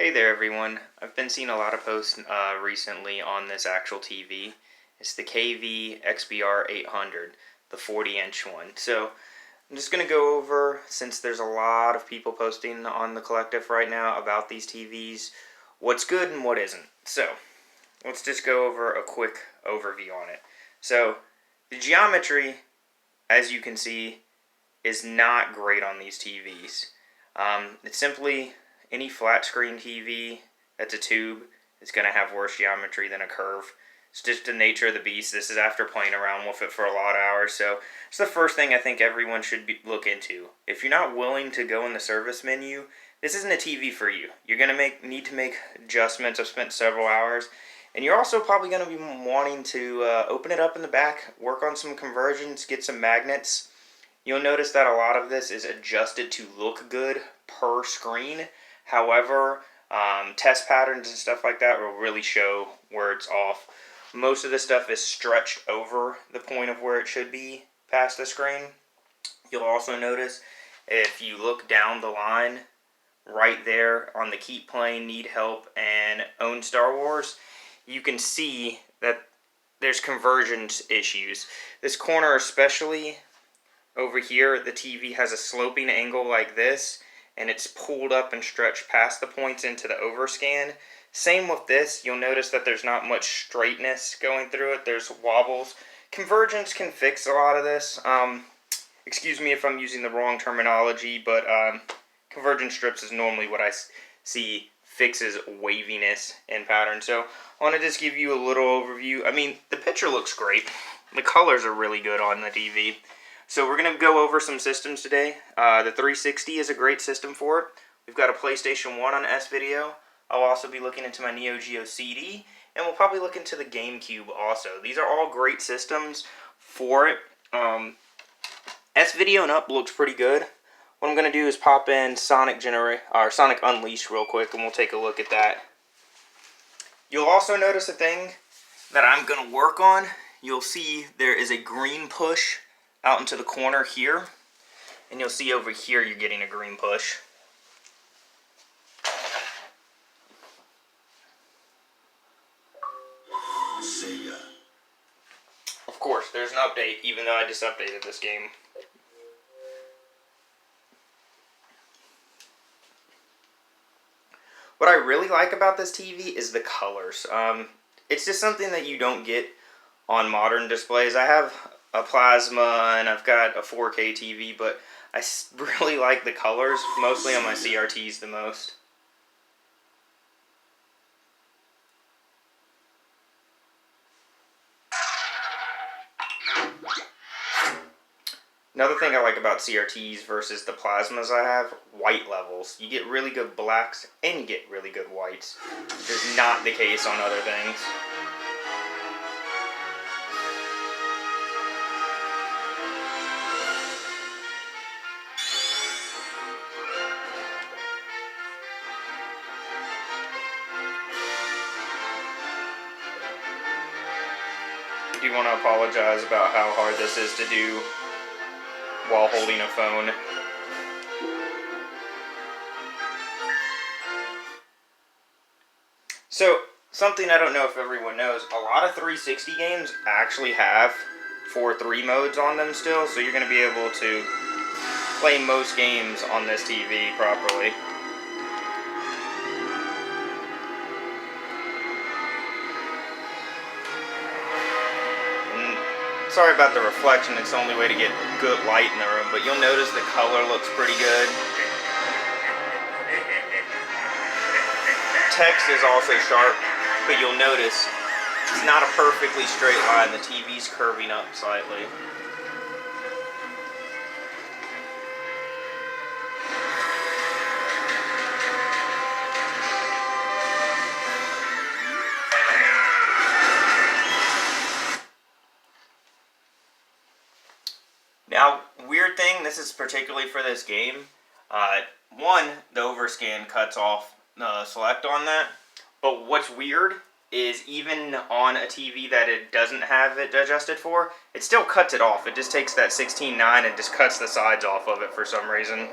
Hey there everyone, I've been seeing a lot of posts recently on this actual TV. It's the KVXBR800, the 40-inch one. So I'm just going to go over, since there's a lot of people posting on the collective right now about these TVs, what's good and what isn't. So let's just go over a quick overview on it. So the geometry, as you can see, is not great on these TVs. It's simply any flat screen TV that's a tube is going to have worse geometry than a curve. It's just the nature of the beast. This is after playing around with it for a lot of hours. So it's the first thing I think everyone should look into. If you're not willing to go in the service menu, this isn't a TV for you. You're going to need to make adjustments. I've spent several hours. And you're also probably going to be wanting to open it up in the back, work on some conversions, get some magnets. You'll notice that a lot of this is adjusted to look good per screen. However, test patterns and stuff like that will really show where it's off. Most of the stuff is stretched over the point of where it should be past the screen. You'll also notice if you look down the line right there on the Keep Playing, Need Help, and Own Star Wars, you can see that there's convergence issues. This corner especially, over here, the TV has a sloping angle like this, and it's pulled up and stretched past the points into the overscan. Same with this, you'll notice that there's not much straightness going through it, there's wobbles. Convergence can fix a lot of this. Excuse me if I'm using the wrong terminology, but convergence strips is normally what I see fixes waviness in pattern. So I want to just give you a little overview. I mean, the picture looks great. The colors are really good on the TV. So we're going to go over some systems today. The 360 is a great system for it. We've got a PlayStation 1 on S-Video. I'll also be looking into my Neo Geo CD. And we'll probably look into the GameCube also. These are all great systems for it. S-Video and up looks pretty good. What I'm going to do is pop in Sonic Unleashed real quick, and we'll take a look at that. You'll also notice a thing that I'm going to work on. You'll see there is a green push out into the corner here, and you'll see over here you're getting a green push. See ya. Of course, there's an update, even though I just updated this game. What I really like about this TV is the colors. It's just something that you don't get on modern displays. I have a plasma and I've got a 4K TV, but I really like the colors, mostly on my CRTs the most. Another thing I like about CRTs versus the plasmas I have, white levels. You get really good blacks and you get really good whites, which is not the case on other things. I do want to apologize about how hard this is to do while holding a phone. So, something I don't know if everyone knows, a lot of 360 games actually have 4:3 modes on them still, so you're going to be able to play most games on this TV properly. Sorry about the reflection, it's the only way to get good light in the room, but you'll notice the color looks pretty good. Text is also sharp, but you'll notice it's not a perfectly straight line, the TV's curving up slightly. Now, weird thing, this is particularly for this game. One, the overscan cuts off the select on that. But what's weird is even on a TV that it doesn't have it adjusted for, it still cuts it off. It just takes that 16:9 and just cuts the sides off of it for some reason.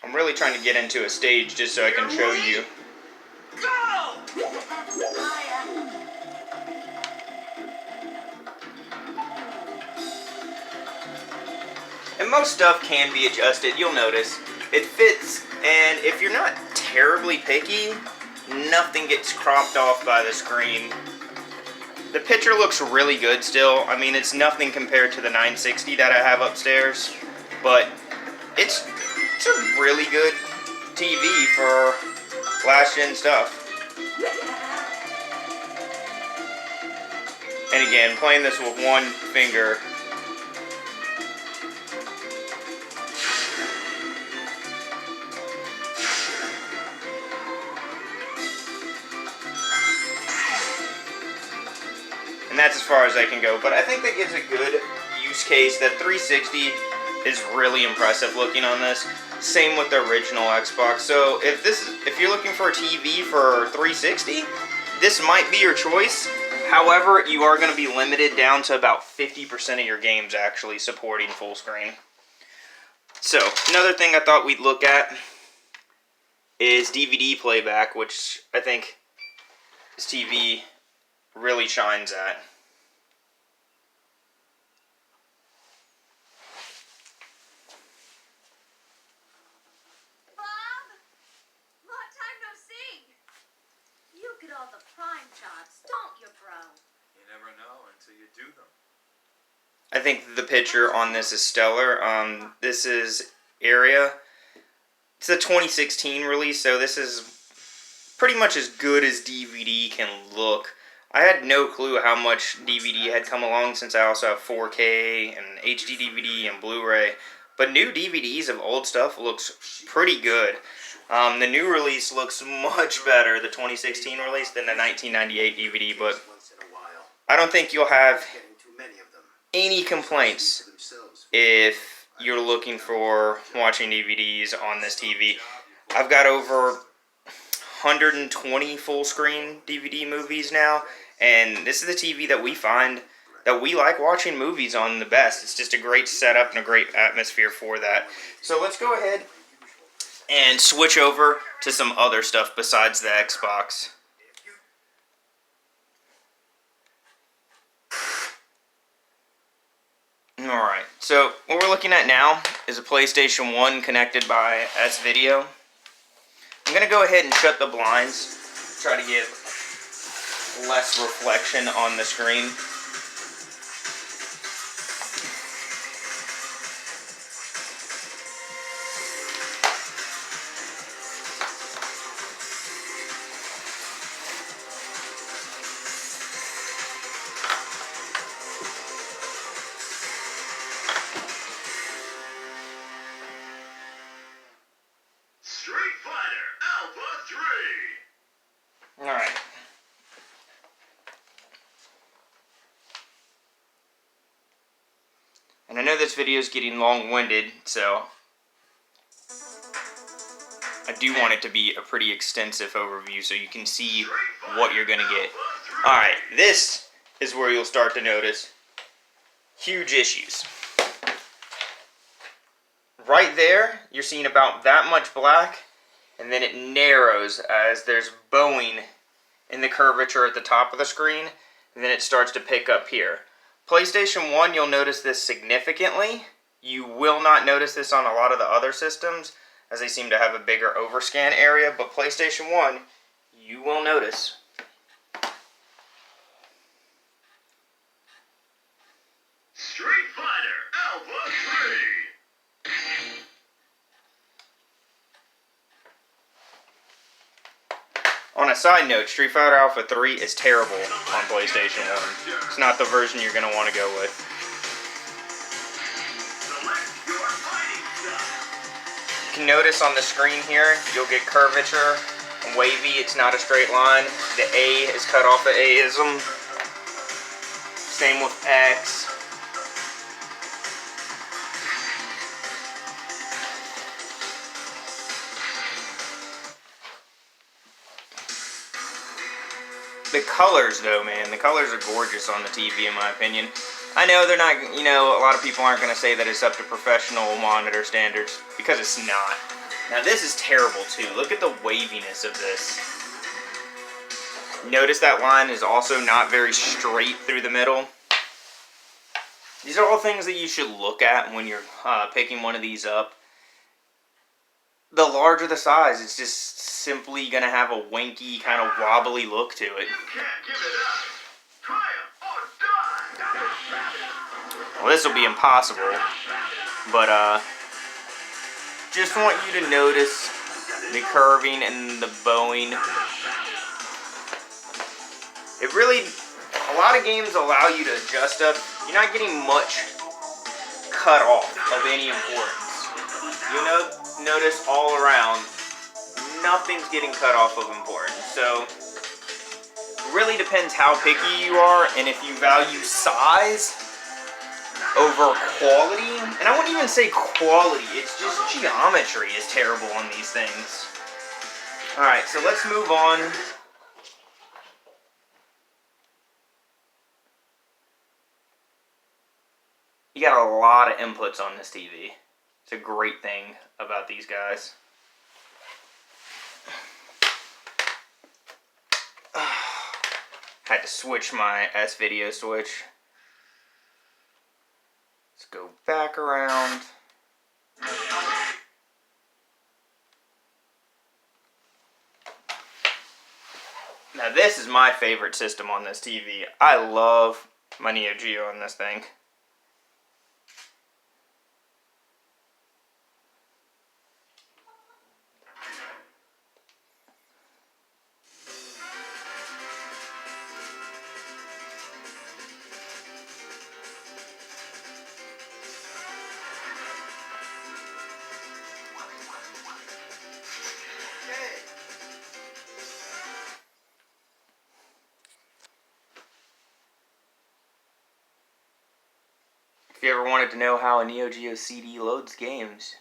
I'm really trying to get into a stage just so I can show you. Go! And most stuff can be adjusted, you'll notice. It fits, and if you're not terribly picky, nothing gets cropped off by the screen. The picture looks really good still. I mean, it's nothing compared to the 960 that I have upstairs, but it's a really good TV for last-gen stuff. And again, playing this with one finger. And that's as far as I can go. But I think that gives a good use case. That 360 is really impressive looking on this. Same with the original Xbox. So if you're looking for a TV for 360, this might be your choice. However, you are going to be limited down to about 50% of your games actually supporting full screen. So, another thing I thought we'd look at is DVD playback, which I think this TV really shines at. Bob? Long time no see. You get all the prime shots, don't you, bro? You never know until you do them. I think the picture on this is stellar. This is Area. It's a 2016 release, so this is pretty much as good as DVD can look. I had no clue how much DVD had come along, since I also have 4K and HD DVD and Blu-ray. But new DVDs of old stuff looks pretty good. The new release looks much better, the 2016 release, than the 1998 DVD, but I don't think you'll have any complaints if you're looking for watching DVDs on this TV. I've got over 120 full screen DVD movies now, and this is the TV that we find that we like watching movies on the best. It's just a great setup and a great atmosphere for that. So let's go ahead and switch over to some other stuff besides the Xbox. Alright, so what we're looking at now is a PlayStation 1 connected by S-Video. I'm going to go ahead and shut the blinds, try to get less reflection on the screen. Alright. And I know this video is getting long-winded, so I do want it to be a pretty extensive overview so you can see what you're going to get. Alright, this is where you'll start to notice huge issues. Right there, you're seeing about that much black, and then it narrows as there's bowing in the curvature at the top of the screen, and then it starts to pick up here. PlayStation 1, you'll notice this significantly. You will not notice this on a lot of the other systems, as they seem to have a bigger overscan area, but PlayStation 1, you will notice. Street Fighter Alpha 3. On a side note, Street Fighter Alpha 3 is terrible on PlayStation 1. It's not the version you're going to want to go with. You can notice on the screen here, you'll get curvature and wavy. It's not a straight line. The A is cut off at A-ism. Same with X. The colors, though, man, the colors are gorgeous on the TV, in my opinion. I know they're not, a lot of people aren't going to say that it's up to professional monitor standards, because it's not. Now this is terrible too. Look at the waviness of this. Notice that line is also not very straight through the middle. These are all things that you should look at when you're picking one of these up. The larger the size, it's just simply going to have a wanky, kind of wobbly look to it. You can't give it up. Triumph or die. Well, this will be impossible, but just want you to notice the curving and the bowing. It really, a lot of games allow you to adjust stuff. You're not getting much cut off of any importance. You'll notice all around, nothing's getting cut off of importance. So, it really depends how picky you are and if you value size over quality. And I wouldn't even say quality, it's just geometry is terrible on these things. Alright, so let's move on. You got a lot of inputs on this TV. It's a great thing about these guys. Had to switch my S-Video switch. Let's go back around. Now this is my favorite system on this TV. I love my Neo Geo on this thing. If you ever wanted to know how a Neo Geo CD loads games,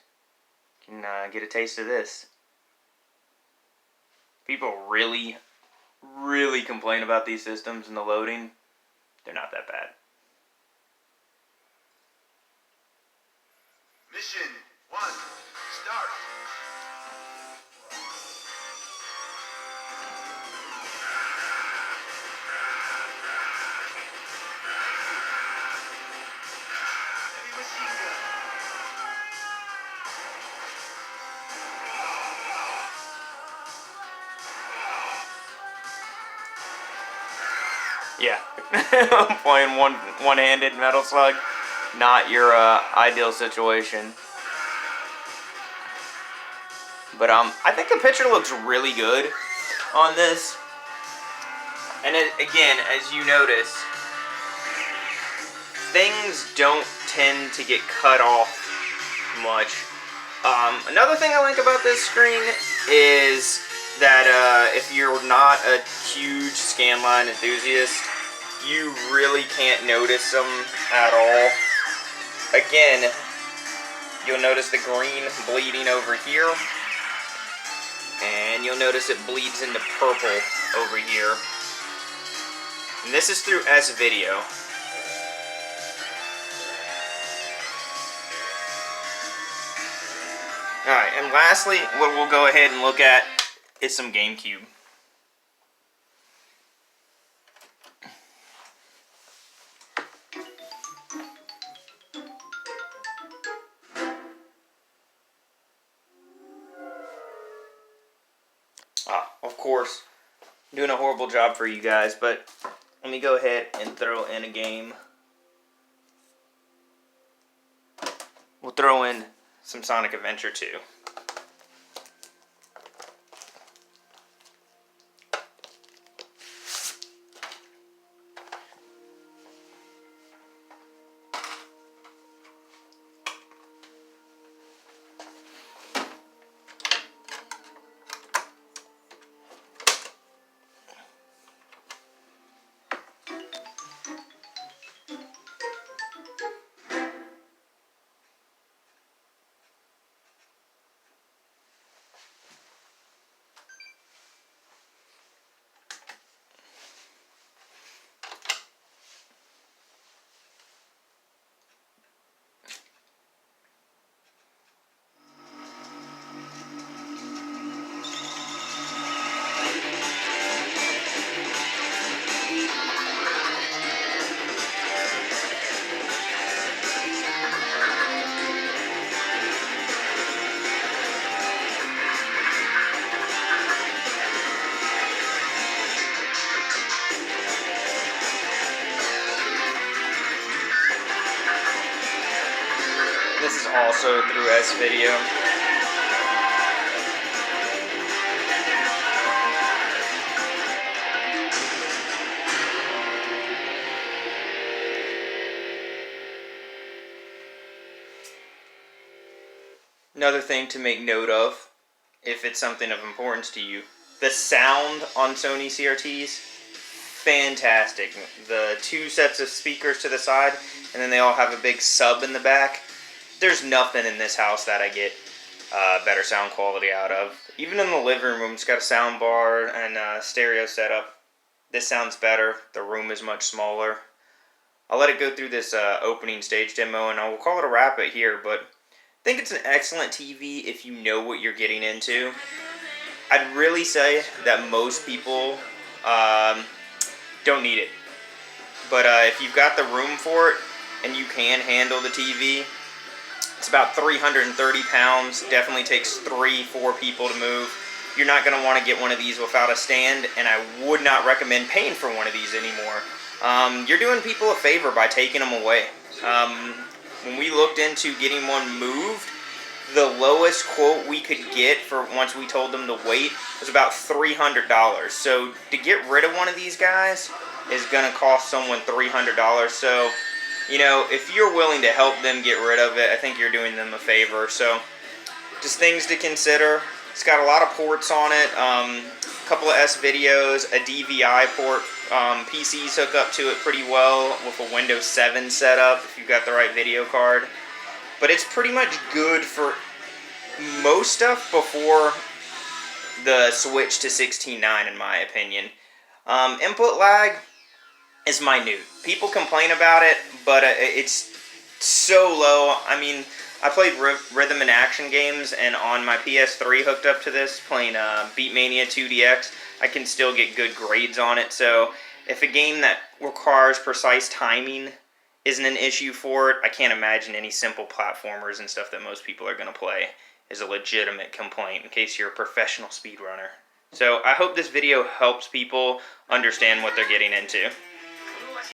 you can get a taste of this. People really complain about these systems and the loading. They're not that bad. Mission 1, start. Heavy machine gun. Yeah, playing one-handed Metal Slug, not your ideal situation. But I think the picture looks really good on this. And again, as you notice, things don't tend to get cut off much. Another thing I like about this screen is that if you're not a huge scanline enthusiast, you really can't notice them at all. Again, you'll notice the green bleeding over here, and you'll notice it bleeds into purple over here. And this is through S-Video. Alright, and lastly, what we'll go ahead and look at is some GameCube. Of course, I'm doing a horrible job for you guys, but let me go ahead and throw in a game. We'll throw in some Sonic Adventure 2. also through S-Video. Another thing to make note of, if it's something of importance to you, the sound on Sony CRTs, fantastic. The 2 sets of speakers to the side, and then they all have a big sub in the back. There's nothing in this house that I get better sound quality out of. Even in the living room, it's got a sound bar and a stereo setup. This sounds better. The room is much smaller. I'll let it go through this opening stage demo, and I will call it a wrap it here, but I think it's an excellent TV if you know what you're getting into. I'd really say that most people don't need it. But if you've got the room for it and you can handle the TV, it's about 330 pounds. Definitely takes 3-4 people to move. You're not going to want to get one of these without a stand, and I would not recommend paying for one of these anymore. You're doing people a favor by taking them away. When we looked into getting one moved, the lowest quote we could get for once we told them to wait was about $300. So to get rid of one of these guys is going to cost someone $300. So, you know, if you're willing to help them get rid of it, I think you're doing them a favor. So just things to consider. It's got a lot of ports on it. A couple of S-Videos, a DVI port. PCs hook up to it pretty well with a Windows 7 setup if you've got the right video card. But it's pretty much good for most stuff before the switch to 16.9 in my opinion. Input lag is minute. People complain about it, but it's so low. I mean, I played rhythm and action games, and on my PS3 hooked up to this, playing Beatmania 2DX, I can still get good grades on it. So if a game that requires precise timing isn't an issue for it, I can't imagine any simple platformers and stuff that most people are going to play is a legitimate complaint in case you're a professional speedrunner. So I hope this video helps people understand what they're getting into.